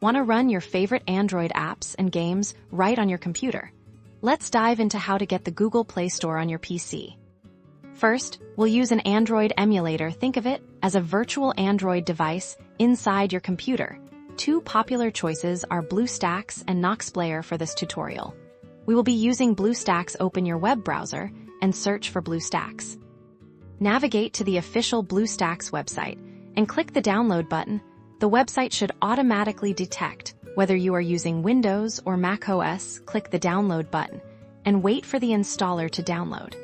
Want to run your favorite Android apps and games right on your computer? Let's dive into how to get the Google Play Store on your PC. First, we'll use an Android emulator. Think of it as a virtual Android device inside your computer. Two popular choices are Bluestacks and NoxPlayer for this tutorial. We will be using Bluestacks. Open your web browser and search for Bluestacks. Navigate to the official Bluestacks website and click the download button. The website should automatically detect whether you are using Windows or macOS. Click the download button and wait for the installer to download.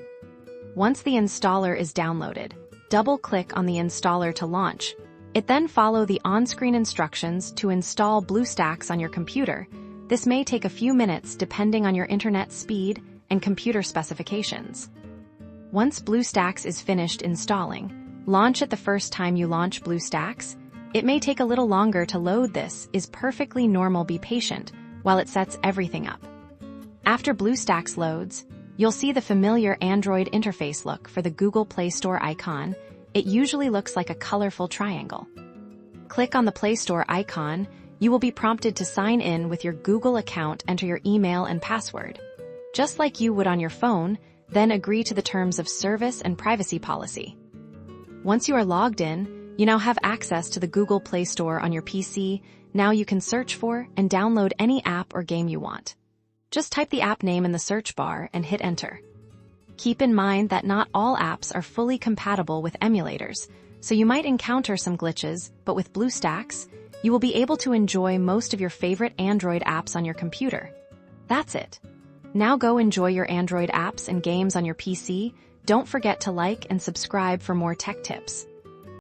Once the installer is downloaded, double-click on the installer to launch. Then follow the on-screen instructions to install Bluestacks on your computer. This may take a few minutes depending on your internet speed and computer specifications. Once Bluestacks is finished installing, launch it the first time you launch Bluestacks. It may take a little longer to load. This is perfectly normal. Be patient while it sets everything up. After Bluestacks loads, you'll see the familiar Android interface. Look for the Google Play Store icon. It usually looks like a colorful triangle. Click on the Play Store icon. You will be prompted to sign in with your Google account. Enter your email and password, just like you would on your phone, then agree to the terms of service and privacy policy. Once you are logged in, you now have access to the Google Play Store on your PC. Now you can search for and download any app or game you want. Just type the app name in the search bar and hit enter. Keep in mind that not all apps are fully compatible with emulators, so you might encounter some glitches, but with Bluestacks, you will be able to enjoy most of your favorite Android apps on your computer. That's it. Now go enjoy your Android apps and games on your PC. Don't forget to like and subscribe for more tech tips.